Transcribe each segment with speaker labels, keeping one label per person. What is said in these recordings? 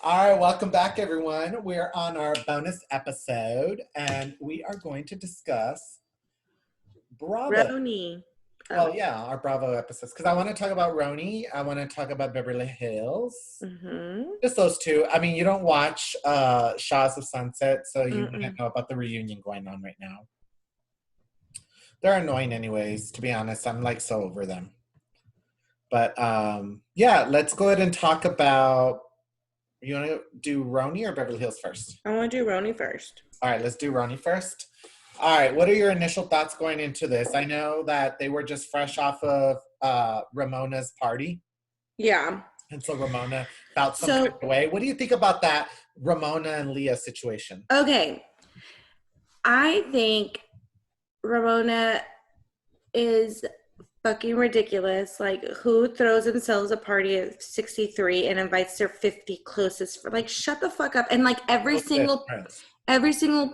Speaker 1: All right, welcome back, everyone. We're on our bonus episode, and we are going to discuss Bravo.
Speaker 2: RHONY.
Speaker 1: Well, yeah, our Bravo episodes. Because I want to talk about RHONY. I want to talk about Beverly Hills. Just those two. I mean, you don't watch Shaws of Sunset, so you wouldn't know about the reunion going on right now. They're annoying anyways, to be honest. I'm like so over them. But yeah, let's go ahead and talk about, you want to do RHONY or Beverly Hills first?
Speaker 2: I want to do RHONY first.
Speaker 1: All right, let's do RHONY first. All right, what are your initial thoughts going into this? I know that they were just fresh off of Ramona's party.
Speaker 2: Yeah.
Speaker 1: And so Ramona felt some kind of way. What do you think about that Ramona and Leah situation?
Speaker 2: Okay. I think Ramona is fucking ridiculous. Like, who throws themselves a party at 63 and invites their 50 closest for, like, shut the fuck up. And like every single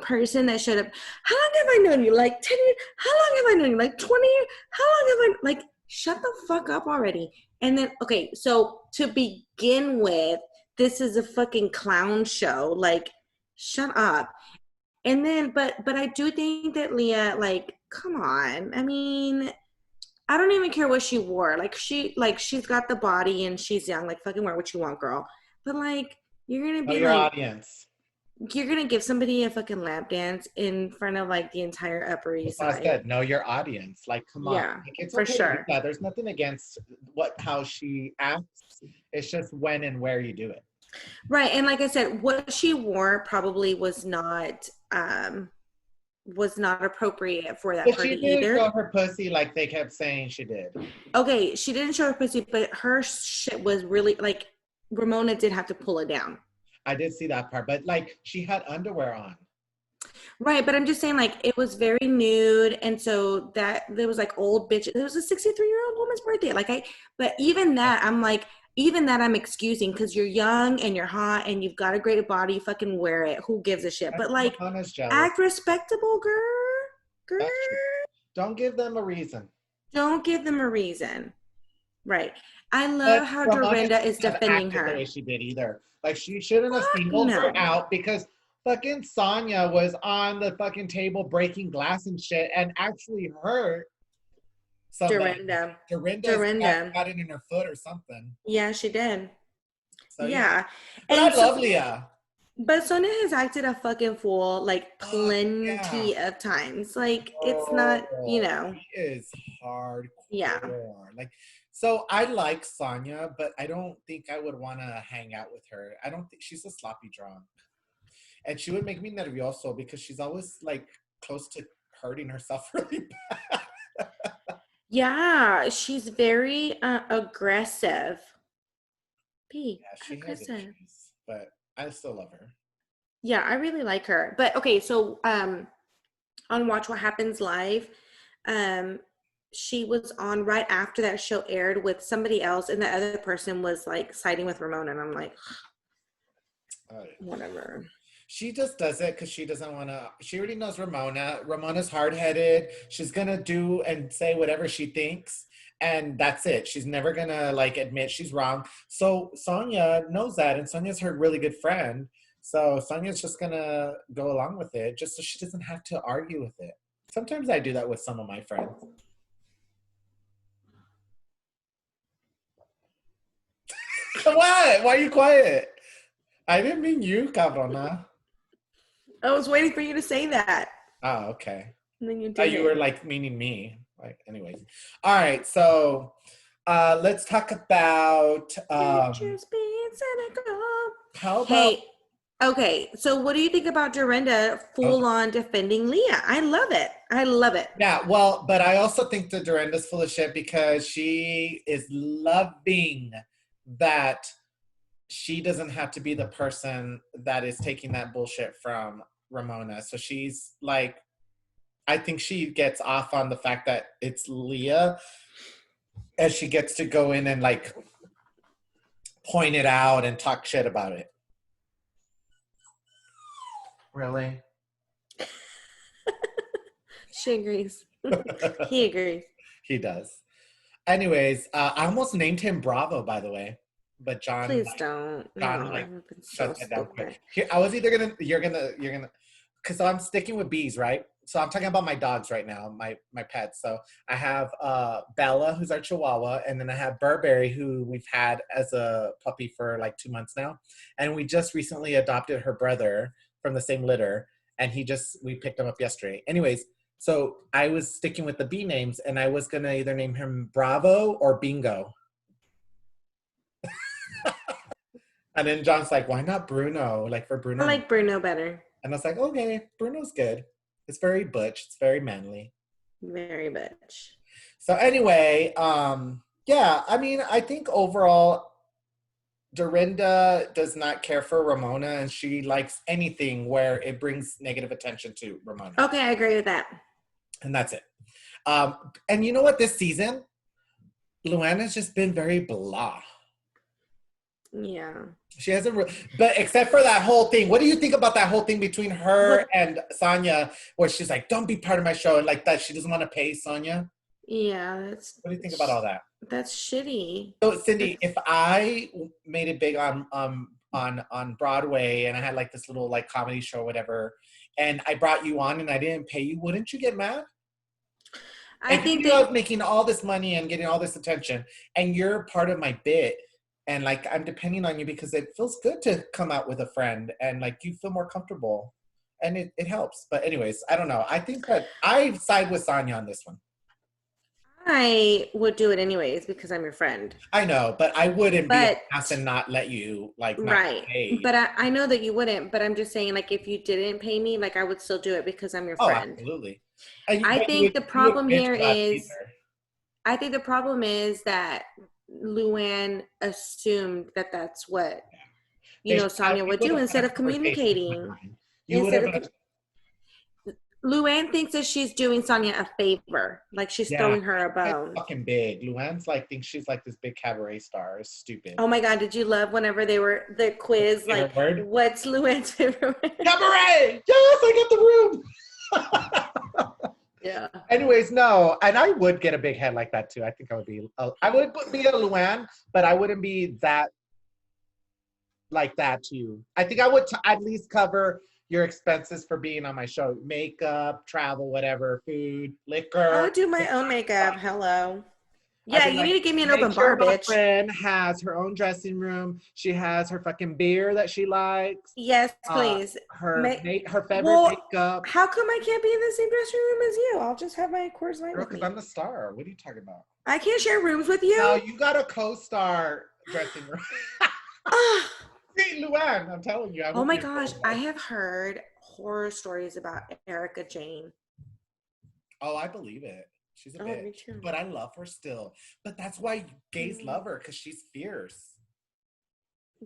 Speaker 2: person that showed up, how long have I known you? Like 10 years? How long have I known you? Like 20 years? How long have I, like, shut the fuck up already. And then, okay, so to begin with, this is a fucking clown show. Like, shut up. And then, but I do think that Leah, like, come on. I mean, I don't even care what she wore. Like, she's got the body and she's young. Like, fucking wear what you want, girl. But like, you're gonna be
Speaker 1: your
Speaker 2: like,
Speaker 1: audience.
Speaker 2: You're gonna give somebody a fucking lap dance in front of like the entire Upper East Side.
Speaker 1: I said, know your audience. Like, come on.
Speaker 2: Yeah,
Speaker 1: like, it's
Speaker 2: for
Speaker 1: okay
Speaker 2: sure.
Speaker 1: Yeah, there's nothing against how she acts. It's just when and where you do it.
Speaker 2: Right, and like I said, what she wore probably was not appropriate for that party either. She didn't
Speaker 1: show her pussy like they kept saying she did.
Speaker 2: Okay, she didn't show her pussy, but her shit was really, like, Ramona did have to pull it down.
Speaker 1: I did see that part, but like she had underwear on.
Speaker 2: Right, but I'm just saying, like, it was very nude, and so that there was like old bitch. It was a 63-year-old woman's birthday. Like, but even that, I'm like, even that I'm excusing because you're young and you're hot and you've got a great body. Fucking wear it. Who gives a shit? But like, act respectable, girl.
Speaker 1: Don't give them a reason.
Speaker 2: Don't give them a reason. Right. I love how Dorinda is defending her.
Speaker 1: The way she did either. Like, she shouldn't have singled her out because fucking Sonia was on the fucking table breaking glass and shit and actually hurt somebody. Dorinda got it in her foot or something.
Speaker 2: Yeah, she did.
Speaker 1: So,
Speaker 2: yeah.
Speaker 1: But and I love Leah.
Speaker 2: But Sonia has acted a fucking fool like plenty of times. Like, it's not, you know.
Speaker 1: She is hardcore.
Speaker 2: Yeah.
Speaker 1: Like, so I like Sonia, but I don't think I would want to hang out with her. I don't think she's a sloppy drunk. And she would make me nervioso because she's always like close to hurting herself really bad.
Speaker 2: Yeah, she's very aggressive.
Speaker 1: Yeah, she aggressive. Has issues, but I still love her.
Speaker 2: Yeah, I really like her. But okay, so on Watch What Happens Live, she was on right after that show aired with somebody else, and the other person was like siding with Ramona, and I'm like, whatever.
Speaker 1: She just does it because she doesn't want to. She already knows Ramona. Ramona's hard-headed. She's gonna do and say whatever she thinks, and that's it. She's never gonna like admit she's wrong. So Sonia knows that, and Sonia's her really good friend. So Sonia's just gonna go along with it, just so she doesn't have to argue with it. Sometimes I do that with some of my friends. What? Why are you quiet? I didn't mean you, cabrona.
Speaker 2: I was waiting for you to say that.
Speaker 1: Oh, okay.
Speaker 2: And then you did.
Speaker 1: You were like meaning me. Like, anyways. All right, so let's talk about
Speaker 2: just being cynical.
Speaker 1: How about
Speaker 2: okay, so what do you think about Dorinda full on defending Leah? I love it. I love it.
Speaker 1: Yeah, well, but I also think that Dorinda's full of shit because she is loving that she doesn't have to be the person that is taking that bullshit from Ramona. So she's like, I think she gets off on the fact that it's Leah, and she gets to go in and like point it out and talk shit about it. Really?
Speaker 2: She agrees. He agrees.
Speaker 1: He does. Anyways, I almost named him Bravo, by the way. but John,
Speaker 2: Please don't.
Speaker 1: John,
Speaker 2: No,
Speaker 1: like,
Speaker 2: I've been so
Speaker 1: shut that down quick.
Speaker 2: stupid.
Speaker 1: Here, I was either you're gonna, because I'm sticking with bees, right? So I'm talking about my dogs right now, my pets. So I have Bella, who's our Chihuahua, and then I have Burberry, who we've had as a puppy for like 2 months now, and we just recently adopted her brother from the same litter, and we picked him up yesterday. Anyways, so I was sticking with the bee names, and I was gonna either name him Bravo or Bingo. And then John's like, why not Bruno? Like for Bruno.
Speaker 2: I like Bruno better.
Speaker 1: And I was like, okay, Bruno's good. It's very butch. It's very manly.
Speaker 2: Very much.
Speaker 1: So anyway, yeah, I mean, I think overall, Dorinda does not care for Ramona, and she likes anything where it brings negative attention to Ramona.
Speaker 2: Okay, I agree with that.
Speaker 1: And that's it. And you know what? This season, Luanna's just been very blah.
Speaker 2: Yeah.
Speaker 1: She hasn't, but except for that whole thing. What do you think about that whole thing between her and Sonia, where she's like, "Don't be part of my show," and like that, she doesn't want to pay Sonia?
Speaker 2: Yeah,
Speaker 1: What do you think about all that?
Speaker 2: That's shitty.
Speaker 1: So, Cindy, if I made it big on Broadway and I had like this little like comedy show, or whatever, and I brought you on and I didn't pay you, wouldn't you get mad? I think I was making all this money and getting all this attention, and you're part of my bit. And like, I'm depending on you because it feels good to come out with a friend and like you feel more comfortable and it helps. But anyways, I don't know. I think that I side with Sonia on this one.
Speaker 2: I would do it anyways because I'm your friend.
Speaker 1: I know, but I wouldn't be an ass and not let you like not
Speaker 2: right. Pay. But I know that you wouldn't, but I'm just saying like if you didn't pay me, like I would still do it because I'm your friend.
Speaker 1: Absolutely.
Speaker 2: I think the problem here is I think the problem is that Luann assumed that that's what Sonia would do instead of communicating. Luann thinks that she's doing Sonia a favor, like she's throwing her a bone.
Speaker 1: Fucking big. Luann's like thinks she's like this big cabaret star. It's stupid.
Speaker 2: Oh my god, did you love whenever they were the quiz? Like, what's Luann's favorite word?
Speaker 1: Cabaret. Yes, I got the room.
Speaker 2: Yeah.
Speaker 1: Anyways, no, and I would get a big head like that too. I think I would be a Luann, but I wouldn't be that like that to you. I think I would at least cover your expenses for being on my show: makeup, travel, whatever, food, liquor.
Speaker 2: I would do my own makeup. Hello. Yeah, you need to give me an open bar, bitch. My
Speaker 1: friend has her own dressing room. She has her fucking beer that she likes.
Speaker 2: Yes, please.
Speaker 1: Her favorite makeup.
Speaker 2: How come I can't be in the same dressing room as you? I'll just have my Coors Light with me.
Speaker 1: Because I'm the star. What are you talking about?
Speaker 2: I can't share rooms with you.
Speaker 1: No, you got a co-star dressing room. See, Luann, I'm telling you.
Speaker 2: Oh my gosh, I have heard horror stories about Erica Jane.
Speaker 1: Oh, I believe it. She's a bitch, but I love her still. But that's why gays love her, because she's fierce.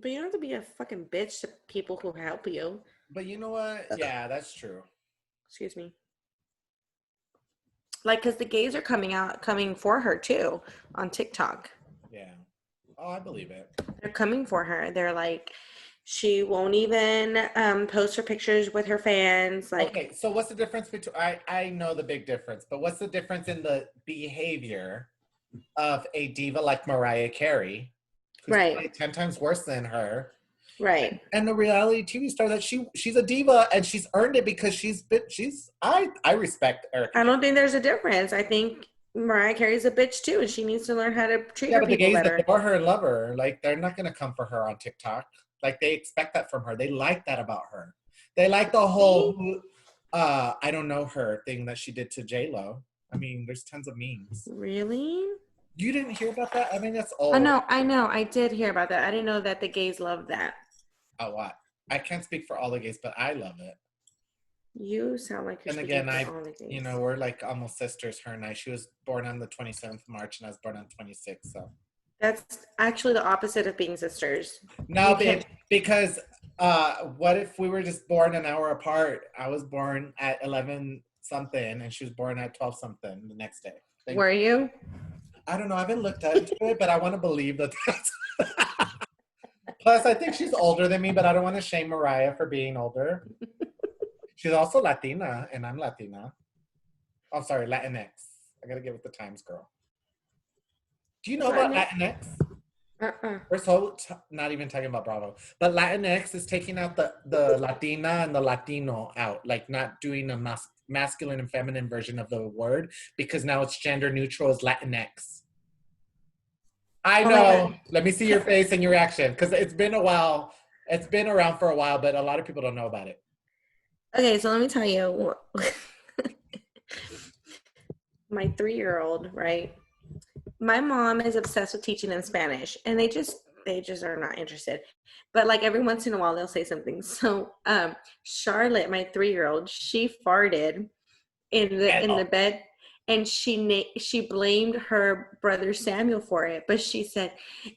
Speaker 2: But you don't have to be a fucking bitch to people who help you.
Speaker 1: But you know what? Yeah, that's true.
Speaker 2: Excuse me. Like, because the gays are coming for her too on TikTok.
Speaker 1: Yeah. Oh, I believe it.
Speaker 2: They're coming for her. They're like, she won't even post her pictures with her fans. Like,
Speaker 1: okay, so what's the difference between? I know the big difference, but what's the difference in the behavior of a diva like Mariah Carey, who's
Speaker 2: right,
Speaker 1: 10 times worse than her,
Speaker 2: right,
Speaker 1: and the reality TV star that she's a diva and she's earned it because I respect Erica.
Speaker 2: I don't think there's a difference. I think Mariah Carey's a bitch too, and she needs to learn how to treat her people better. Yeah, but the gays
Speaker 1: adore her and love her. Like, they're not gonna come for her on TikTok. Like, they expect that from her. They like that about her. They like the whole, I don't know her thing that she did to J-Lo. I mean, there's tons of memes.
Speaker 2: Really?
Speaker 1: You didn't hear about that? I mean, that's old.
Speaker 2: Oh, no, I know. I did hear about that. I didn't know that the gays love that.
Speaker 1: A lot. I can't speak for all the gays, but I love it.
Speaker 2: You sound like you're
Speaker 1: speaking for all the gays. We're like almost sisters, her and I. She was born on the 27th of March, and I was born on 26th, so.
Speaker 2: That's actually the opposite of being sisters.
Speaker 1: No, because what if we were just born an hour apart? I was born at 11 something and she was born at 12 something the next day.
Speaker 2: Were you?
Speaker 1: I don't know. I haven't looked into it, but I want to believe that that's... Plus, I think she's older than me, but I don't want to shame Mariah for being older. She's also Latina, and I'm Latina. Oh, sorry, Latinx. I got to get with the times, girl. Do you know about Latinx? We're so not even talking about Bravo, but Latinx is taking out the Latina and the Latino out, like not doing a masculine and feminine version of the word because now it's gender neutral as Latinx. I
Speaker 2: Oh my
Speaker 1: know.
Speaker 2: God.
Speaker 1: Let me see your face and your reaction because it's been a while. It's been around for a while, but a lot of people don't know about it.
Speaker 2: Okay, so let me tell you, my 3-year-old, right? My mom is obsessed with teaching them Spanish, and they just are not interested. But like every once in a while, they'll say something. So, Charlotte, my 3-year-old, she farted in the bed, and she blamed her brother Samuel for it. But she said,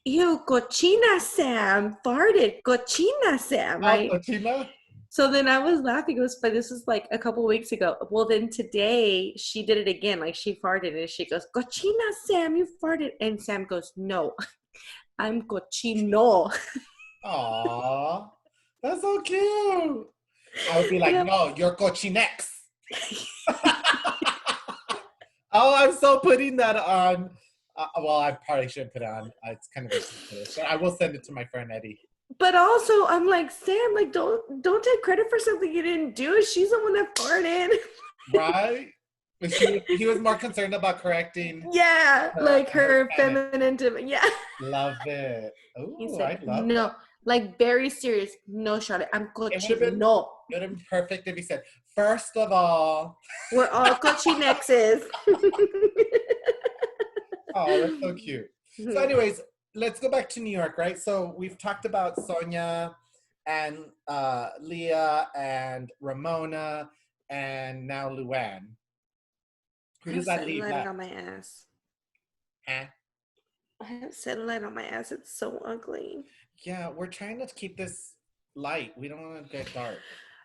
Speaker 2: "Ew, cochina Sam farted, cochina Sam,"
Speaker 1: Oh,
Speaker 2: right?
Speaker 1: Cochina?
Speaker 2: So then I was laughing. It was, but this was like a couple weeks ago. Well, then today she did it again. Like she farted and she goes, "Cochina, Sam, you farted." And Sam goes, "No, I'm cochino."
Speaker 1: Aw, that's so cute. I would be like, no, you're Cochinex. Oh, I'm so putting that on. Well, I probably shouldn't put it on. It's kind of ridiculous, but I will send it to my friend Eddie.
Speaker 2: But also, I'm like, Sam, like, don't take credit for something you didn't do. She's the one that farted.
Speaker 1: Right? But he was more concerned about correcting
Speaker 2: Yeah, like
Speaker 1: her
Speaker 2: her
Speaker 1: Spanish.
Speaker 2: feminine. Yeah.
Speaker 1: Love it.
Speaker 2: He
Speaker 1: Oh, I
Speaker 2: said,
Speaker 1: love that.
Speaker 2: "No, like very serious. No, Charlotte, I'm
Speaker 1: It would have been
Speaker 2: cochino.
Speaker 1: it would have been perfect if he said, first of all,
Speaker 2: We're all cochinexes."
Speaker 1: oh, that's so cute. So, anyways, let's go back to New York, right? So we've talked about Sonia and Leah and Ramona and now Luann.
Speaker 2: I
Speaker 1: Who
Speaker 2: have
Speaker 1: does that leave
Speaker 2: cellulite
Speaker 1: left?
Speaker 2: on my ass.
Speaker 1: Huh?
Speaker 2: I have cellulite on my ass. It's so ugly.
Speaker 1: Yeah, we're trying to keep this light. We don't want to get dark.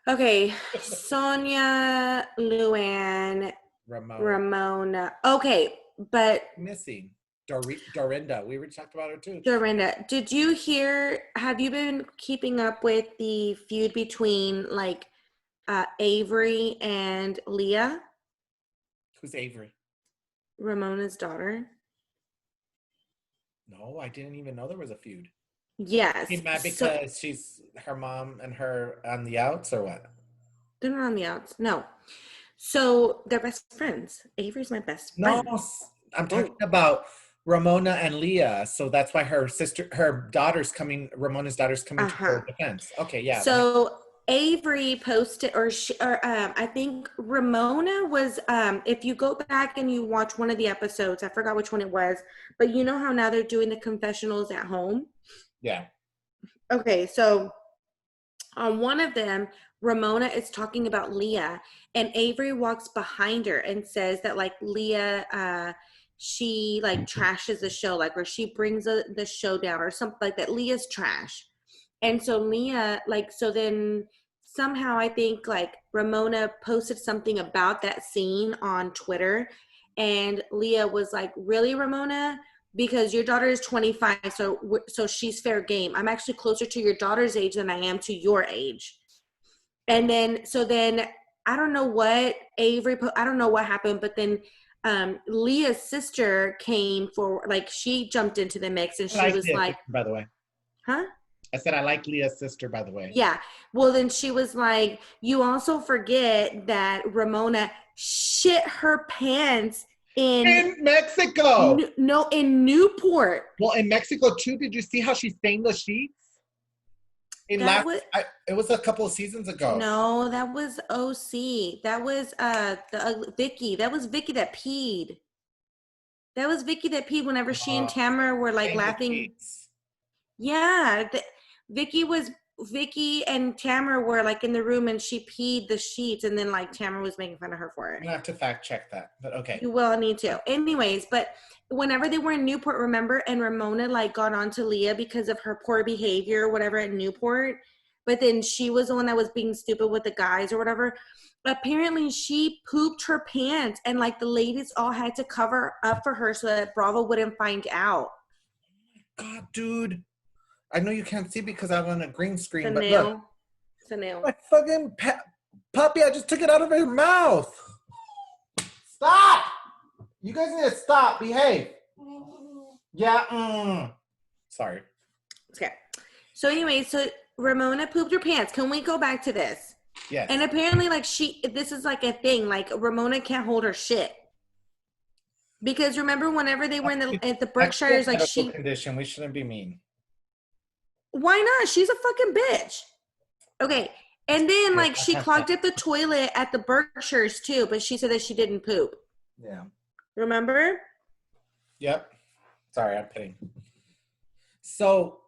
Speaker 2: Okay, Sonia, Luann,
Speaker 1: Ramona.
Speaker 2: Ramona. Okay, but
Speaker 1: Missing. Dorinda. We already talked about her too.
Speaker 2: Dorinda, did you hear? Have you been keeping up with the feud between like Avery and Leah,
Speaker 1: Who's Avery?
Speaker 2: Ramona's daughter?
Speaker 1: No, I didn't even know there was a feud.
Speaker 2: Yes.
Speaker 1: She's mad
Speaker 2: So
Speaker 1: because she's her mom and her on the outs or what?
Speaker 2: they're not on the outs. No. So they're best friends. Avery's my best
Speaker 1: No,
Speaker 2: friend.
Speaker 1: I'm talking
Speaker 2: Oh.
Speaker 1: about Ramona and Leah. So that's why her daughter's coming. Ramona's daughter's coming to
Speaker 2: Uh-huh.
Speaker 1: her defense. Okay, yeah.
Speaker 2: So Avery posted, I think Ramona was. If you go back and you watch one of the episodes, I forgot which one it was, but you know how now they're doing the confessionals at home.
Speaker 1: Yeah.
Speaker 2: Okay, so on one of them, Ramona is talking about Leah, and Avery walks behind her and says that like Leah, she like trashes the show, like where she brings the show down or something like that. Leah's trash. And so Leah, like, so then somehow I think like Ramona posted something about that scene on Twitter. And Leah was like, "Really, Ramona? Because your daughter is 25, so she's fair game. I'm actually closer to your daughter's age than I am to your age." And then I don't know what I don't know what happened, but then Leah's sister came for, like, she jumped into the mix and
Speaker 1: I
Speaker 2: she
Speaker 1: like
Speaker 2: was
Speaker 1: Leah's
Speaker 2: like,
Speaker 1: sister, by the way.
Speaker 2: "Huh?"
Speaker 1: I said I like Leah's sister, by the way.
Speaker 2: Yeah. Well, then she was like, "You also forget that Ramona shit her pants in
Speaker 1: In Mexico.
Speaker 2: no, in Newport."
Speaker 1: Well, in Mexico too. Did you see how she stained the sheets?
Speaker 2: That was
Speaker 1: It was a couple of seasons ago.
Speaker 2: No, that was OC. That was Vicky. That was Vicky that peed. That was Vicky that peed whenever she and Tamara were like
Speaker 1: Stained the
Speaker 2: laughing.
Speaker 1: sheets.
Speaker 2: Yeah, Vicky and Tamara were like in the room and she peed the sheets, and then like Tamara was making fun of her for
Speaker 1: I'm
Speaker 2: it.
Speaker 1: gonna have to fact check that, but okay.
Speaker 2: You will need to. Anyways, but whenever they were in Newport, remember, and Ramona like got on to Leah because of her poor behavior or whatever at Newport, but then she was the one that was being stupid with the guys or whatever. Apparently she pooped her pants and like the ladies all had to cover up for her so that Bravo wouldn't find out.
Speaker 1: God, dude. I know you can't see because I'm on a green screen,
Speaker 2: It's a
Speaker 1: but look.
Speaker 2: nail. It's a nail.
Speaker 1: My fucking puppy, I just took it out of her mouth. Stop! You guys need to stop. Behave. Yeah. Sorry.
Speaker 2: Okay. So anyway, so Ramona pooped her pants. Can we go back to this?
Speaker 1: Yes.
Speaker 2: And apparently, like, this is like a thing. Like, Ramona can't hold her shit. Because remember, whenever they were at the Berkshires, like,
Speaker 1: condition. We shouldn't be mean.
Speaker 2: Why not? She's a fucking bitch. Okay. And then, like, she clogged up the toilet at the Berkshires, too. But she said that she didn't poop.
Speaker 1: Yeah.
Speaker 2: Remember?
Speaker 1: Yep. Sorry, I'm kidding. So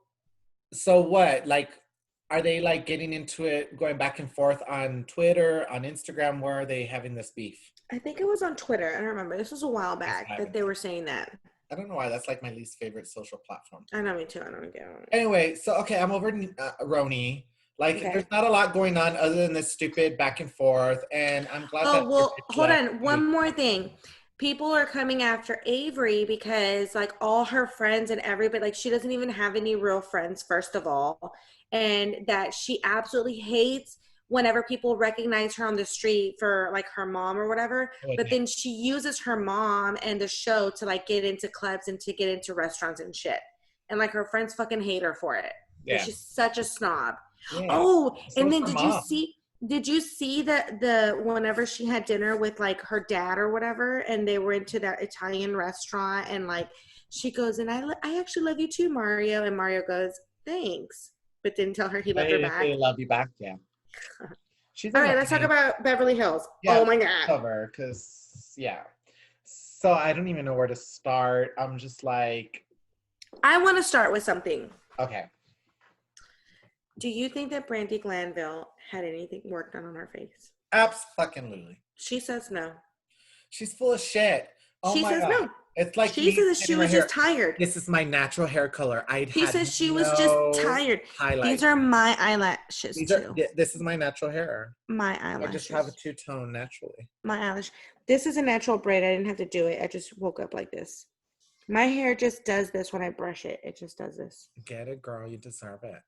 Speaker 1: what? Like, are they like getting into it, going back and forth on Twitter, on Instagram? Where are they having this beef?
Speaker 2: I think it was on Twitter. I don't remember. This was a while back that they were saying that.
Speaker 1: I don't know why. That's like my least favorite social platform.
Speaker 2: I know, me too. I don't get it.
Speaker 1: Anyway, so okay, I'm over RHONY. Like, there's not a lot going on other than this stupid back and forth, and I'm glad.
Speaker 2: Oh, well, hold on. One more thing. People are coming after Avery because, like, all her friends and everybody, like, she doesn't even have any real friends, first of all, and that she absolutely hates whenever people recognize her on the street for, like, her mom or whatever. But then she uses her mom and the show to, like, get into clubs and to get into restaurants and shit. And, like, her friends fucking hate her for it. Yeah. She's such a snob. Yeah. Oh, so and then did you see the whenever she had dinner with, like, her dad or whatever, and they were into that Italian restaurant, and, like, she goes, and I actually love you too, Mario, and Mario goes, thanks, but didn't tell her he loved her back.
Speaker 1: They love you back, yeah.
Speaker 2: She's all right. Let's talk about Beverly Hills. Yeah, oh my god,
Speaker 1: cover, because yeah. So I don't even know where to start. I'm just like,
Speaker 2: I want to start with something.
Speaker 1: Okay.
Speaker 2: Do you think that Brandi Glanville had anything work done on her face?
Speaker 1: Absolutely.
Speaker 2: She says no.
Speaker 1: She's full of shit. Oh
Speaker 2: she says God. No.
Speaker 1: It's like
Speaker 2: she says she was just tired.
Speaker 1: This is my natural hair color.
Speaker 2: She says she was just tired. These are my eyelashes too.
Speaker 1: This is my natural hair.
Speaker 2: My eyelashes.
Speaker 1: I just have a two-tone naturally.
Speaker 2: My eyelash. This is a natural braid. I didn't have to do it. I just woke up like this. My hair just does this when I brush it. It just does this.
Speaker 1: Get it, girl. You deserve it.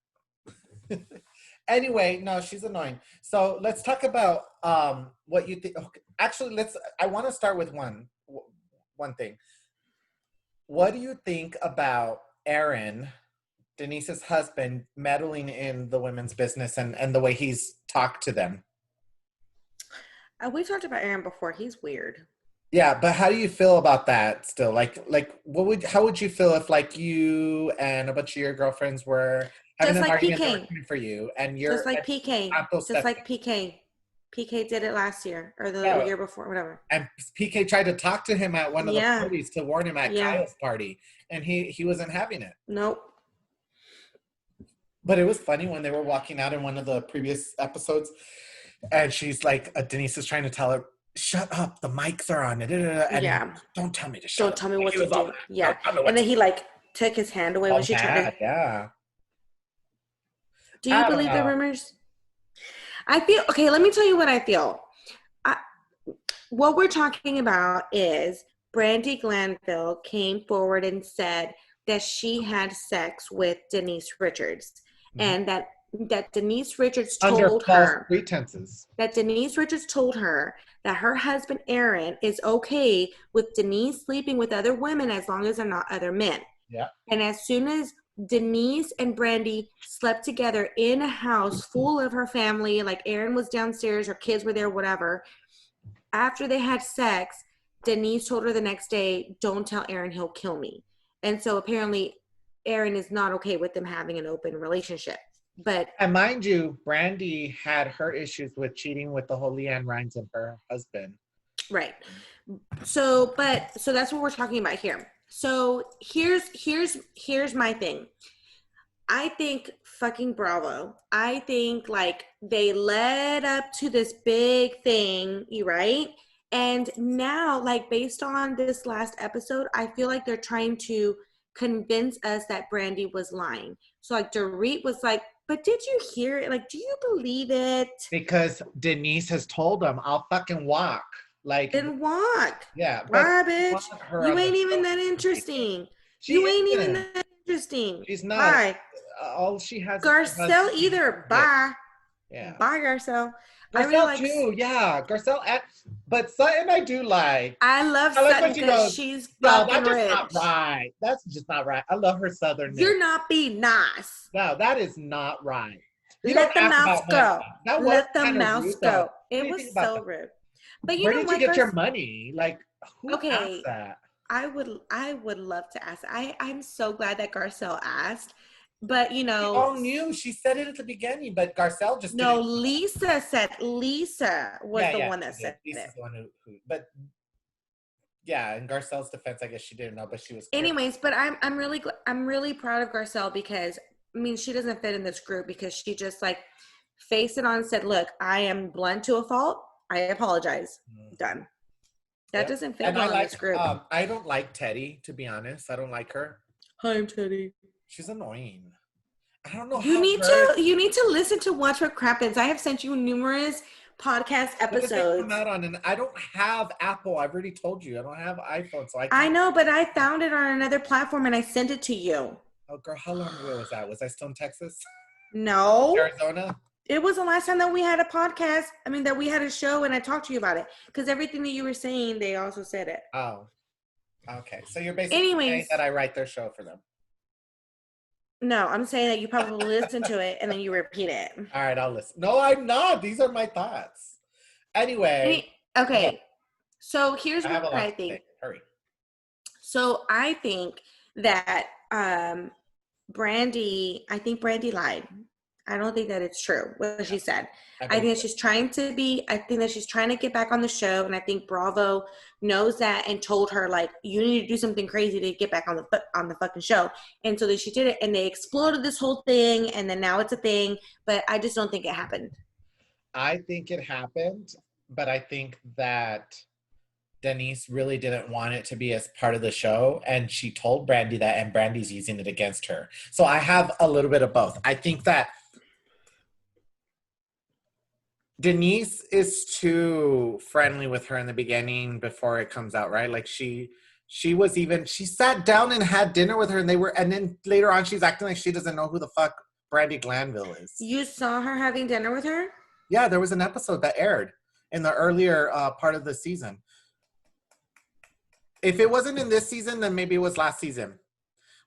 Speaker 1: Anyway, no, she's annoying. So let's talk about what you think. Okay, actually, I want to start with one thing. What do you think about Aaron, Denise's husband, meddling in the women's business and the way he's talked to them?
Speaker 2: We talked about Aaron before. He's weird.
Speaker 1: Yeah, but how do you feel about that still? Like how would you feel if, like, you and a bunch of your girlfriends were having an argument for you, and you're
Speaker 2: just like PK, just like PK. PK did it last year or the year before, whatever.
Speaker 1: And PK tried to talk to him at one of the parties to warn him at Kyle's party, and he wasn't having it.
Speaker 2: Nope.
Speaker 1: But it was funny when they were walking out in one of the previous episodes, and she's like, Denise is trying to tell her, shut up, the mics are on. And don't tell me to shut up.
Speaker 2: Don't tell me what to do. Yeah. And then he, like, took his hand away when she tried to.
Speaker 1: Yeah.
Speaker 2: Do you believe the rumors? I feel, okay, let me tell you what I feel. What we're talking about is Brandi Glanville came forward and said that she had sex with Denise Richards, and that Denise Richards told her
Speaker 1: pretenses.
Speaker 2: That Denise Richards told her that her husband Aaron is okay with Denise sleeping with other women as long as they're not other men.
Speaker 1: Yeah.
Speaker 2: And as soon as Denise and Brandi slept together in a house full of her family, like Aaron was downstairs, her kids were there, whatever. After they had sex, Denise told her the next day, don't tell Aaron, he'll kill me. And so apparently Aaron is not okay with them having an open relationship. But
Speaker 1: and mind you, Brandi had her issues with cheating with the whole Leanne Rhymes and her husband.
Speaker 2: Right. So that's what we're talking about here. So here's my thing. I think fucking bravo. I think, like, they led up to this big thing, right? And now, like, based on this last episode, I feel like they're trying to convince us that Brandi was lying. So, like, Dorit was like, but did you hear it? Like, do you believe it?
Speaker 1: Because Denise has told them, I'll fucking walk. Like,
Speaker 2: then walk.
Speaker 1: Yeah.
Speaker 2: Bye, bitch. You ain't even that interesting. You ain't even that interesting.
Speaker 1: She's not.
Speaker 2: Bye.
Speaker 1: All she has.
Speaker 2: Garcelle either. Bye.
Speaker 1: Yeah.
Speaker 2: Bye, Garcelle. I really
Speaker 1: Garcelle
Speaker 2: like.
Speaker 1: too, yeah. Garcelle, but Sutton I do like.
Speaker 2: I love
Speaker 1: I like
Speaker 2: Sutton
Speaker 1: when she
Speaker 2: because
Speaker 1: goes,
Speaker 2: she's
Speaker 1: no,
Speaker 2: fucking
Speaker 1: that's just not
Speaker 2: rich.
Speaker 1: right. That's just not right. I love her southernness.
Speaker 2: You're not being nice.
Speaker 1: No, that is not right. You don't
Speaker 2: Let the
Speaker 1: ask
Speaker 2: mouse
Speaker 1: about money.
Speaker 2: go.
Speaker 1: That was
Speaker 2: Let the
Speaker 1: kind of
Speaker 2: mouse
Speaker 1: rude, though.
Speaker 2: go.
Speaker 1: What do
Speaker 2: It
Speaker 1: you
Speaker 2: was
Speaker 1: think about
Speaker 2: so
Speaker 1: that?
Speaker 2: rude. But you
Speaker 1: Where
Speaker 2: know
Speaker 1: did you
Speaker 2: what,
Speaker 1: get your
Speaker 2: Garcelle?
Speaker 1: money? Like, who asked
Speaker 2: Okay,
Speaker 1: that?
Speaker 2: I would love to ask. I'm so glad that Garcelle asked. But
Speaker 1: We all knew. She said it at the beginning, but Garcelle just
Speaker 2: no,
Speaker 1: didn't.
Speaker 2: Lisa was
Speaker 1: Yeah,
Speaker 2: the
Speaker 1: yeah,
Speaker 2: one
Speaker 1: she
Speaker 2: that
Speaker 1: did.
Speaker 2: said it.
Speaker 1: Lisa's the one but yeah, in Garcelle's defense, I guess she didn't know, but she was clear.
Speaker 2: Anyways, but I'm really proud of Garcelle because I mean she doesn't fit in this group because she just like faced it on and said, "Look, I am blunt to a fault. I apologize." Done. That
Speaker 1: Yep.
Speaker 2: doesn't fit
Speaker 1: And
Speaker 2: well in this group.
Speaker 1: I don't like Teddy, to be honest. I don't like her.
Speaker 2: Hi, I'm Teddy.
Speaker 1: She's annoying. I don't know
Speaker 2: You
Speaker 1: how
Speaker 2: need
Speaker 1: her.
Speaker 2: to you need to listen to Watch What Crappens. I have sent you numerous podcast
Speaker 1: What did they come
Speaker 2: episodes.
Speaker 1: out on? And I don't have Apple. I've already told you. I don't have iPhone, so I
Speaker 2: I
Speaker 1: can't.
Speaker 2: know, but I found it on another platform and I sent it to you.
Speaker 1: Oh, girl, how long ago was that? Was I still in Texas?
Speaker 2: No.
Speaker 1: Arizona?
Speaker 2: It was the last time that we had a podcast. I mean, that we had a show and I talked to you about it. Because everything that you were saying, they also said it.
Speaker 1: Oh, okay. So you're basically saying
Speaker 2: Anyways,
Speaker 1: that I write their show for them.
Speaker 2: no, I'm saying that you probably listen to it and then you repeat it.
Speaker 1: All right, I'll listen. No, I'm not. These are my thoughts. Anyway.
Speaker 2: Okay. So here's
Speaker 1: I have a
Speaker 2: what
Speaker 1: lot
Speaker 2: I
Speaker 1: to
Speaker 2: think.
Speaker 1: say. Hurry.
Speaker 2: So I think that I think Brandi lied. I don't think that it's true what she said. I think that she's trying to get back on the show. And I think Bravo knows that and told her, like, you need to do something crazy to get back on the fucking show. And so then she did it and they exploded this whole thing. And then now it's a thing, but I just don't think it happened.
Speaker 1: I think it happened, but I think that Denise really didn't want it to be as part of the show. And she told Brandi that, and Brandi's using it against her. So I have a little bit of both. I think that Denise is too friendly with her in the beginning before it comes out, right? Like she sat down and had dinner with her and then later on she's acting like she doesn't know who the fuck Brandi Glanville is.
Speaker 2: You saw her having dinner with her?
Speaker 1: Yeah, there was an episode that aired in the earlier part of the season. If it wasn't in this season, then maybe it was last season,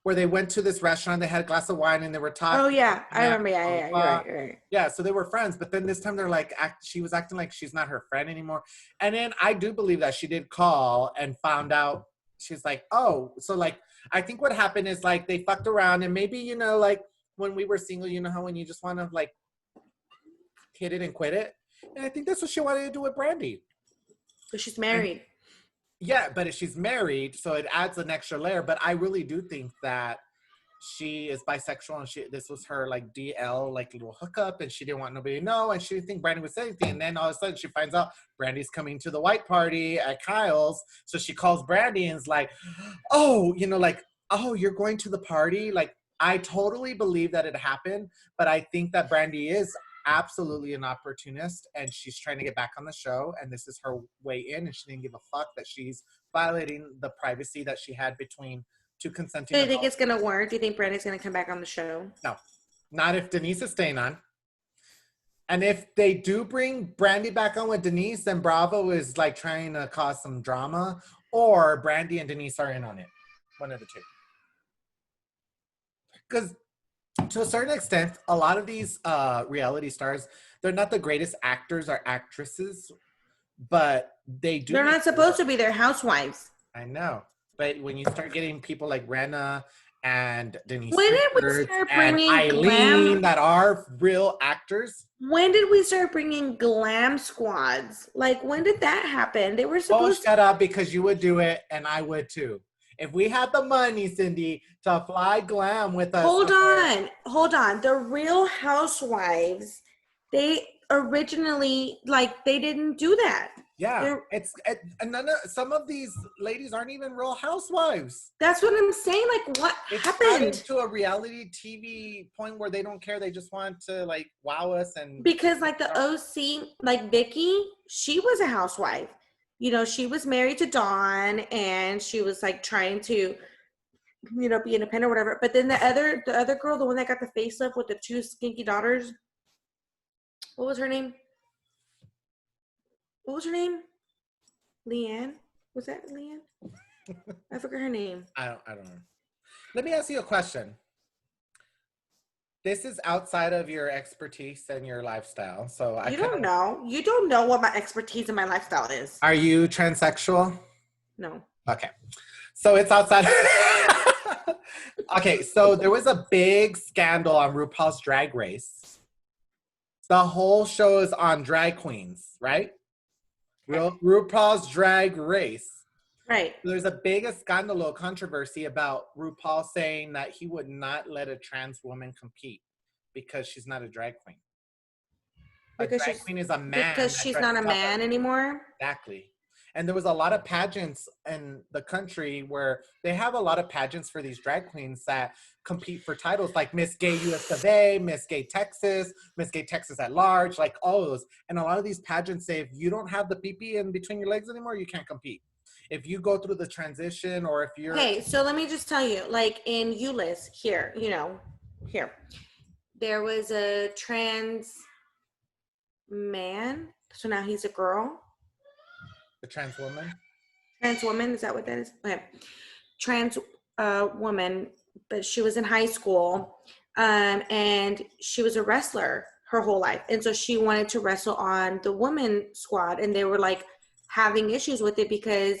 Speaker 1: where they went to this restaurant, they had a glass of wine, and they were talking.
Speaker 2: Oh yeah, I remember. Yeah, you're right.
Speaker 1: Yeah, so they were friends, but then this time they're like, she was acting like she's not her friend anymore. And then I do believe that she did call and found out. She's like, oh, so like, I think what happened is like they fucked around, and maybe, you know, like when we were single, you know how when you just want to like hit it and quit it. And I think that's what she wanted to do with Brandi.
Speaker 2: But she's married.
Speaker 1: Yeah, but if she's married, so it adds an extra layer. But I really do think that she is bisexual, and this was her like DL, like little hookup, and she didn't want nobody to know, and she didn't think Brandi would say anything. And then all of a sudden she finds out Brandi's coming to the white party at Kyle's. So she calls Brandi and is like, oh, you know, like, oh, you're going to the party? Like, I totally believe that it happened, but I think that Brandi is absolutely an opportunist, and she's trying to get back on the show, and this is her way in, and she didn't give a fuck that she's violating the privacy that she had between two consenting
Speaker 2: Do you
Speaker 1: adults.
Speaker 2: think it's gonna work? Do you think Brandi's gonna come back on the show?
Speaker 1: No, not if Denise is staying on. And if they do bring Brandi back on with Denise, then Bravo is like trying to cause some drama, or Brandi and Denise are in on it. One of the two. Because to a certain extent, a lot of these reality stars, they're not the greatest actors or actresses, but they do.
Speaker 2: They're not supposed to be. They're housewives.
Speaker 1: I know. But when you start getting people like Renna and Denise
Speaker 2: when did we start bringing
Speaker 1: Eileen that are real actors?
Speaker 2: When did we start bringing glam squads? Like, when did that happen? They were supposed
Speaker 1: to shut up, because you would do it and I would too. If we had the money, Cindy, to fly glam with us.
Speaker 2: Hold on. The Real Housewives, they originally, like, they didn't do that.
Speaker 1: Yeah, some of these ladies aren't even Real Housewives.
Speaker 2: That's what I'm saying. Like, what happened?
Speaker 1: It's to a reality TV point where they don't care. They just want to like wow us. And
Speaker 2: because like the OC, like Vicky, she was a housewife. You know, she was married to Dawn, and she was like trying to, you know, be independent or whatever. But then the other girl, the one that got the facelift with the two skinky daughters, what was her name? What was her name? Leanne? Was that Leanne? I forgot her name.
Speaker 1: I don't know. Let me ask you a question. This is outside of your expertise and your lifestyle. So
Speaker 2: You don't know. You don't know what my expertise and my lifestyle is.
Speaker 1: Are you transsexual?
Speaker 2: No.
Speaker 1: Okay. So it's outside. Okay, so there was a big scandal on RuPaul's Drag Race. The whole show is on drag queens, right? RuPaul's Drag Race.
Speaker 2: Right.
Speaker 1: There's a big scandal controversy about RuPaul saying that he would not let a trans woman compete because she's not a drag queen.
Speaker 2: Because
Speaker 1: a drag queen is a man.
Speaker 2: Because she's not a man anymore?
Speaker 1: Exactly. And there was a lot of pageants in the country where they have a lot of pageants for these drag queens that compete for titles like Miss Gay US of A, Miss Gay Texas at Large, like all those. And a lot of these pageants say if you don't have the pee-pee in between your legs anymore, you can't compete. If you go through the transition or if you're...
Speaker 2: Hey, so let me just tell you, like in ULIS here, there was a trans man. So now he's a girl.
Speaker 1: The trans woman?
Speaker 2: Trans woman, is that what that is? Okay. Trans woman, but she was in high school and she was a wrestler her whole life. And so she wanted to wrestle on the woman squad and they were like having issues with it because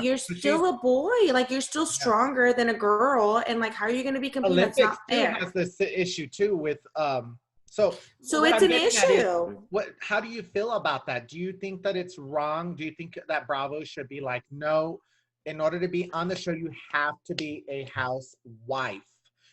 Speaker 2: you're still a boy. Like you're still stronger than a girl. And like, how are you going to be competing?
Speaker 1: Olympics
Speaker 2: That's not fair.
Speaker 1: has this issue too with So
Speaker 2: it's an issue.
Speaker 1: How do you feel about that? Do you think that it's wrong? Do you think that Bravo should be like, no, in order to be on the show, you have to be a housewife.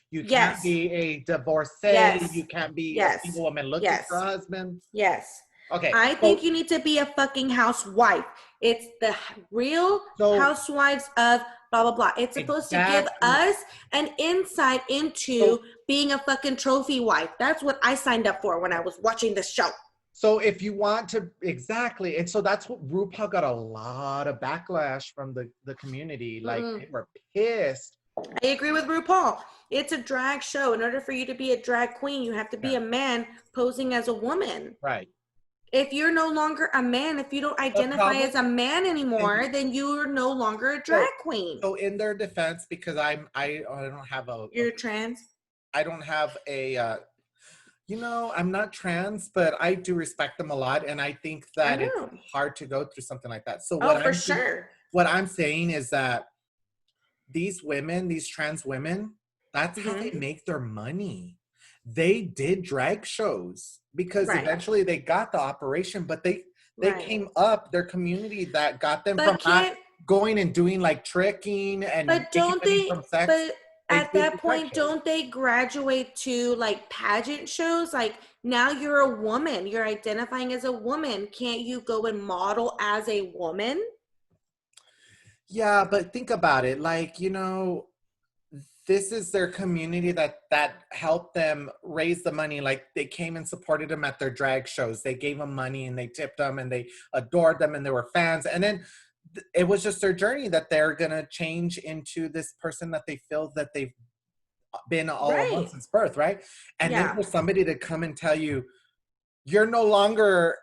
Speaker 1: You can't be a divorcee. Yes. You can't be a single woman looking for a husband.
Speaker 2: Yes.
Speaker 1: Okay.
Speaker 2: I think you need to be a fucking housewife. It's the real housewives of blah, blah, blah. It's supposed to give us an insight into being a fucking trophy wife. That's what I signed up for when I was watching the show.
Speaker 1: So if you want to, exactly. And so that's what RuPaul got a lot of backlash from the community. Like they were pissed.
Speaker 2: I agree with RuPaul. It's a drag show. In order for you to be a drag queen, you have to be a man posing as a woman.
Speaker 1: Right.
Speaker 2: If you're no longer a man, if you don't identify as a man anymore, then you're no longer a drag queen.
Speaker 1: So in their defense, because I don't have a...
Speaker 2: You're trans?
Speaker 1: I don't have a... I'm not trans, but I do respect them a lot. And I think that it's hard to go through something like that. So what I'm saying is that these women, these trans women, that's how they make their money. They did drag shows because eventually they got the operation, but they came up, their community that got them from not going and doing like tricking and from sex.
Speaker 2: But at that point, don't they graduate to like pageant shows? Like now you're a woman, you're identifying as a woman. Can't you go and model as a woman?
Speaker 1: Yeah, but think about it. Like, this is their community that helped them raise the money. Like they came and supported them at their drag shows. They gave them money and they tipped them and they adored them and they were fans. And then it was just their journey that they're going to change into this person that they feel that they've been all along since birth, right? And then for somebody to come and tell you, you're no longer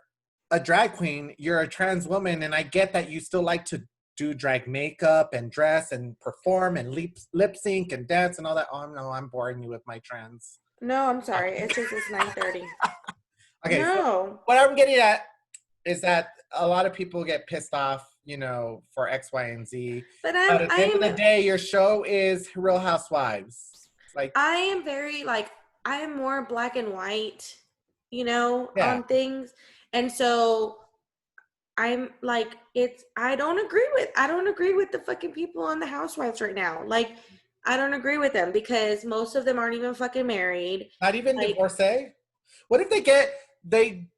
Speaker 1: a drag queen, you're a trans woman. And I get that you still like to do drag makeup and dress and perform and lip sync and dance and all that. Oh no, I'm boring you with my trans.
Speaker 2: No, I'm sorry. It's just 9:30.
Speaker 1: Okay. No. So what I'm getting at is that a lot of people get pissed off, for X, Y, and Z. But at the end of the day, your show is Real Housewives. Like
Speaker 2: I am very I am more black and white, on things, and so I'm like, I don't agree with the fucking people on the Housewives right now. Like, I don't agree with them because most of them aren't even fucking married.
Speaker 1: Not even divorcee? What if they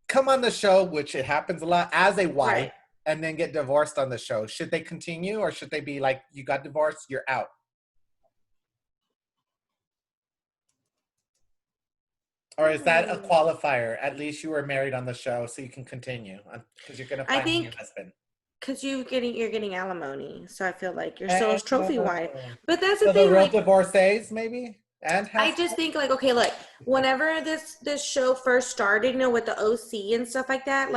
Speaker 1: come on the show, which it happens a lot, as a wife, and then get divorced on the show? Should they continue or should they be like, you got divorced, you're out? Or is that a qualifier? At least you were married on the show, so you can continue because you're gonna find a new husband.
Speaker 2: Because you're getting alimony, so I feel like you're still a trophy wife. But that's the thing.
Speaker 1: The real divorcees, maybe. And
Speaker 2: I just think okay, look, whenever this show first started, with the OC and stuff like that,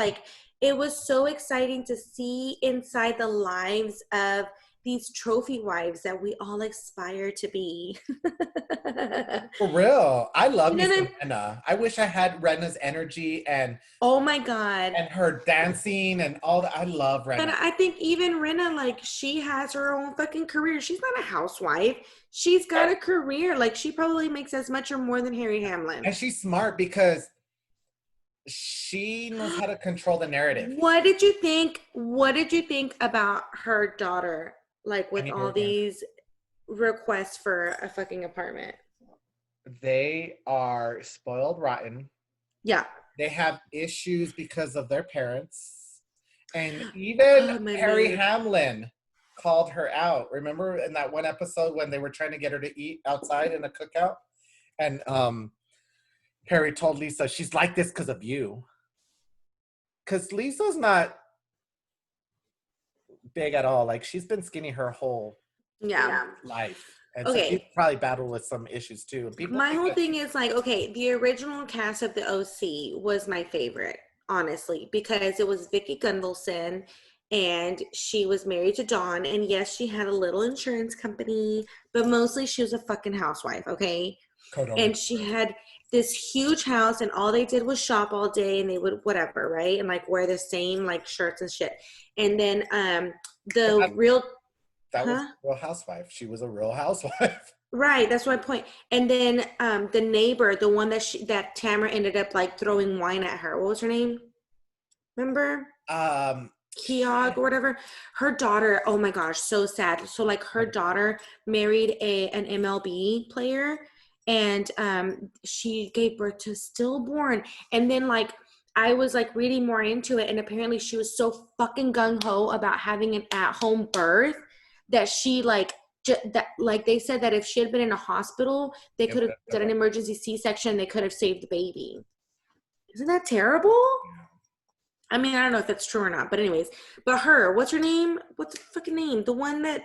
Speaker 2: it was so exciting to see inside the lives of these trophy wives that we all aspire to be.
Speaker 1: For real. I love
Speaker 2: You know
Speaker 1: me
Speaker 2: what
Speaker 1: some
Speaker 2: I'm
Speaker 1: Renna. I wish I had Renna's energy
Speaker 2: Oh my God.
Speaker 1: and her dancing and all that. I love
Speaker 2: But
Speaker 1: Renna.
Speaker 2: I think even Rinna, like, she has her own fucking career. She's not a housewife. She's got a career. Like, she probably makes as much or more than Harry Hamlin.
Speaker 1: And she's smart because she knows how to control the narrative.
Speaker 2: What did you think? What did you think about her daughter? Like,
Speaker 1: I
Speaker 2: with
Speaker 1: need
Speaker 2: all
Speaker 1: her again.
Speaker 2: these requests for a fucking apartment.
Speaker 1: They are spoiled rotten.
Speaker 2: Yeah.
Speaker 1: They have issues because of their parents. And even
Speaker 2: Oh, my
Speaker 1: Harry
Speaker 2: mood.
Speaker 1: Hamlin called her out. Remember in that one episode when they were trying to get her to eat outside in a cookout? And Harry told Lisa, she's like this because of you. Because Lisa's not big at all. Like, she's been skinny her whole
Speaker 2: Yeah.
Speaker 1: life. And so she
Speaker 2: Okay.
Speaker 1: probably battled with some issues too. And people
Speaker 2: My
Speaker 1: think
Speaker 2: whole
Speaker 1: that
Speaker 2: thing is like, okay, the original cast of the OC was my favorite, honestly, because it was Vicky Gunvalson and she was married to Don. And yes, she had a little insurance company, but mostly she was a fucking housewife, okay? And she had this huge house and all they did was shop all day and they would whatever, right? And like wear the same like shirts and shit. And then the real
Speaker 1: that was
Speaker 2: huh?
Speaker 1: a real housewife. She was a real housewife.
Speaker 2: Right, that's my point. And then the neighbor, the one that Tamara ended up like throwing wine at her. What was her name? Remember? Keogh or whatever. Her daughter, oh my gosh, so sad. So like her daughter married an MLB player and she gave birth to a stillborn. And then like I was like reading more into it and apparently she was so fucking gung-ho about having an at-home birth that she like that like they said that if she had been in a hospital, they could have done an emergency C-section, they could have saved the baby. Isn't that terrible? I mean, I don't know if that's true or not, but anyways, but her, what's her name? What's the fucking name? The one that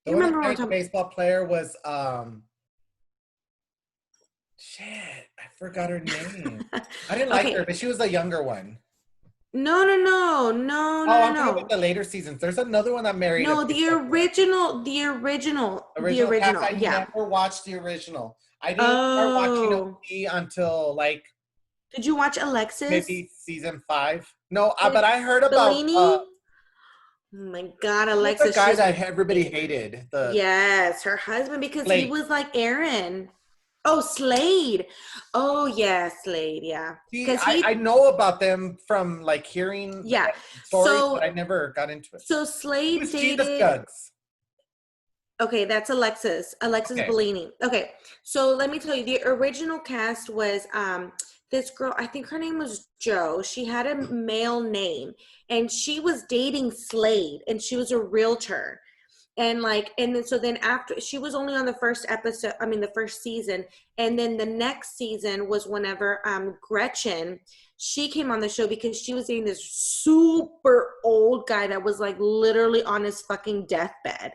Speaker 1: The
Speaker 2: you
Speaker 1: one that
Speaker 2: remember what I'm
Speaker 1: married the
Speaker 2: talking
Speaker 1: baseball player was shit, I forgot her name. I didn't like her,
Speaker 2: Okay.
Speaker 1: but she was a younger one.
Speaker 2: No, no, no, no,
Speaker 1: Oh,
Speaker 2: no, no,
Speaker 1: I'm talking about
Speaker 2: no.
Speaker 1: the later seasons. There's another one that married a
Speaker 2: No,
Speaker 1: baseball player.
Speaker 2: The
Speaker 1: Original cast.
Speaker 2: original.
Speaker 1: I
Speaker 2: Yeah.
Speaker 1: never watched the original. I didn't start watching
Speaker 2: Oh.
Speaker 1: OC until like
Speaker 2: Did you watch Alexis?
Speaker 1: maybe season 5. No,
Speaker 2: With
Speaker 1: but I heard about
Speaker 2: Bellini? Oh my God,
Speaker 1: who's the
Speaker 2: Alexis,
Speaker 1: guy
Speaker 2: she's
Speaker 1: that everybody hated? The
Speaker 2: yes, her husband because he
Speaker 1: Slate.
Speaker 2: was like Aaron. Oh, Slade. Oh yeah, Slade, yeah.
Speaker 1: See,
Speaker 2: Because
Speaker 1: I
Speaker 2: he
Speaker 1: know about them from like hearing
Speaker 2: yeah.
Speaker 1: stories, but I
Speaker 2: So
Speaker 1: never got into it.
Speaker 2: so Slade
Speaker 1: Who's Jesus
Speaker 2: dated
Speaker 1: Jugs?
Speaker 2: okay, that's Alexis. Alexis
Speaker 1: Okay.
Speaker 2: Bellini. Okay. So let me tell you, the original cast was this girl, I think her name was Joe. She had a male name and she was dating Slade and she was a realtor. And like and then so then after she was only on the first episode, I mean the first season, and then the next season was whenever Gretchen, she came on the show because she was dating this super old guy that was like literally on his fucking deathbed.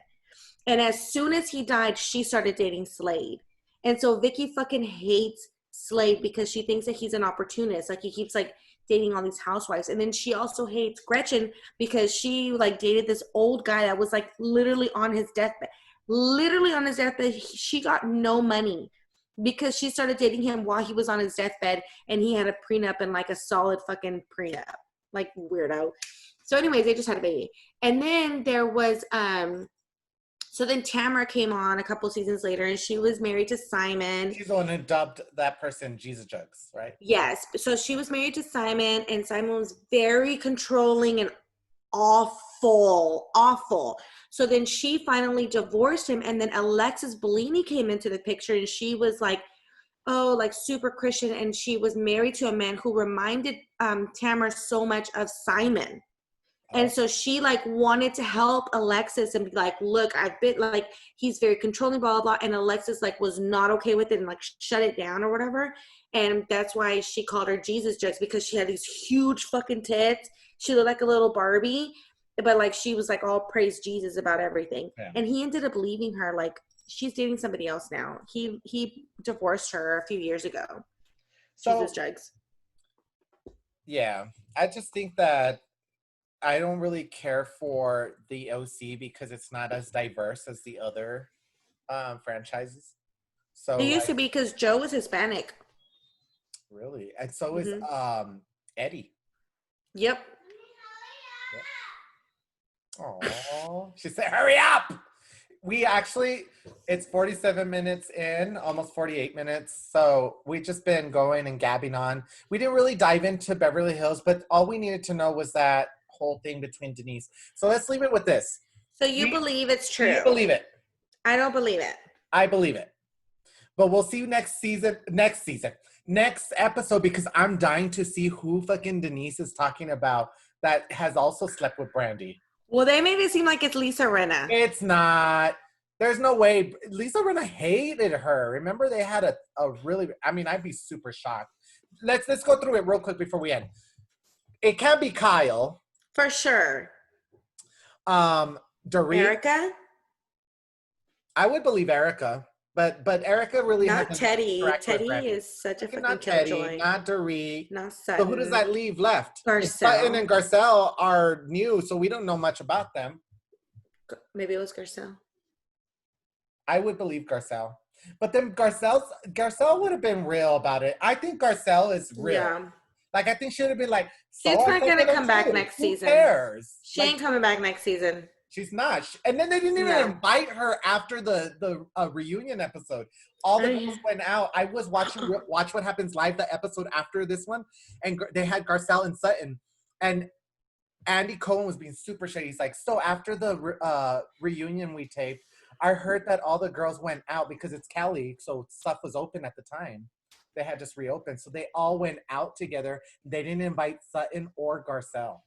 Speaker 2: And as soon as he died, she started dating Slade. And so Vicky fucking hates Slade because she thinks that he's an opportunist. Like he keeps like dating all these housewives. And then she also hates Gretchen because she like dated this old guy that was like literally on his deathbed. Literally on his deathbed. She got no money because she started dating him while he was on his deathbed and he had a prenup and like a solid fucking prenup. Like weirdo. So anyways, they just had a baby. And then there was so then Tamara came on a couple seasons later and she was married to Simon.
Speaker 1: She's the one who dubbed that person Jesus Jugs, right?
Speaker 2: Yes. So she was married to Simon and Simon was very controlling and awful, awful. So then she finally divorced him and then Alexis Bellini came into the picture and she was like, oh, like super Christian and she was married to a man who reminded Tamara so much of Simon. And so she like wanted to help Alexis and be like, look, I've been like, he's very controlling, blah, blah, blah. And Alexis like was not okay with it and like shut it down or whatever. And that's why she called her Jesus Jugs because she had these huge fucking tits. She looked like a little Barbie, but like she was like all praise Jesus about everything.
Speaker 1: Yeah.
Speaker 2: And he ended up leaving her. Like she's dating somebody else now. He divorced her a few years ago.
Speaker 1: So,
Speaker 2: Jesus Jugs.
Speaker 1: yeah, I just think that I don't really care for the OC because it's not as diverse as the other franchises. So
Speaker 2: It used
Speaker 1: like,
Speaker 2: to be because Joe was Hispanic.
Speaker 1: really, and so is
Speaker 2: Mm-hmm.
Speaker 1: Eddie.
Speaker 2: Yep.
Speaker 1: Oh, she said, "Hurry up!" We actually, it's 47 minutes in, almost 48 minutes. So we just been going and gabbing on. We didn't really dive into Beverly Hills, but all we needed to know was that whole thing between Denise. So let's leave it with this.
Speaker 2: So you believe it's
Speaker 1: Do you
Speaker 2: true?
Speaker 1: believe it?
Speaker 2: I don't believe it.
Speaker 1: I believe it. But we'll see you next episode, because I'm dying to see who fucking Denise is talking about that has also slept with Brandi.
Speaker 2: Well, they made it seem like it's Lisa Rinna.
Speaker 1: It's not. There's no way. Lisa Rinna hated her. Remember, they had a really. I mean, I'd be super shocked. Let's go through it real quick before we end. It can't be Kyle.
Speaker 2: For sure.
Speaker 1: Dorit.
Speaker 2: Erica?
Speaker 1: I would believe Erica, but Erica really
Speaker 2: not Teddy. Teddy is such a fucking killjoy.
Speaker 1: Not Dorit.
Speaker 2: Not Sutton.
Speaker 1: So who does that leave left?
Speaker 2: Garcelle.
Speaker 1: Sutton and Garcelle are new, so we don't know much about them.
Speaker 2: Maybe it was Garcelle.
Speaker 1: I would believe Garcelle. But then Garcelle would have been real about it. I think Garcelle is real. Yeah. Like, I think she would have been like,
Speaker 2: she's not going to come back next season.
Speaker 1: Who cares?
Speaker 2: She ain't coming back next season.
Speaker 1: She's not. And then they didn't even invite her after the reunion episode. All the girls went out. I was watching Watch What Happens Live, the episode after this one, and they had Garcelle and Sutton. And Andy Cohen was being super shady. He's like, so after the reunion we taped, I heard that all the girls went out because it's Cali, so stuff was open at the time. They had just reopened. So they all went out together. They didn't invite Sutton or Garcelle.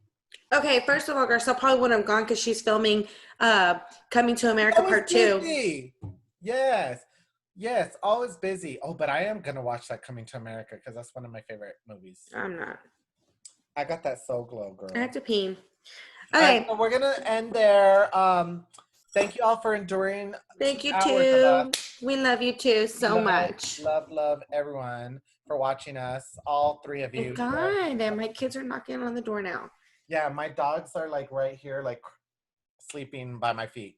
Speaker 2: Okay, first of all, Garcelle probably wouldn't have gone because she's filming Coming to America Part 2.
Speaker 1: Busy. Yes, always busy. Oh, but I am going to watch that Coming to America because that's one of my favorite movies.
Speaker 2: I'm not.
Speaker 1: I got that soul glow, girl.
Speaker 2: I have to pee. Okay.
Speaker 1: So we're going to end there. Thank you all for enduring.
Speaker 2: Thank you too. We love you too so much.
Speaker 1: Love everyone for watching us. All three of you.
Speaker 2: Thank God. And my kids are knocking on the door now.
Speaker 1: Yeah, my dogs are like right here, like sleeping by my feet.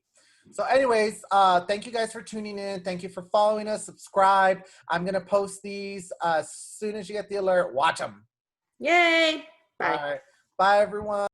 Speaker 1: So anyways, thank you guys for tuning in. Thank you for following us. Subscribe. I'm going to post these as soon as you get the alert. Watch them.
Speaker 2: Yay. Bye.
Speaker 1: All right. Bye, everyone.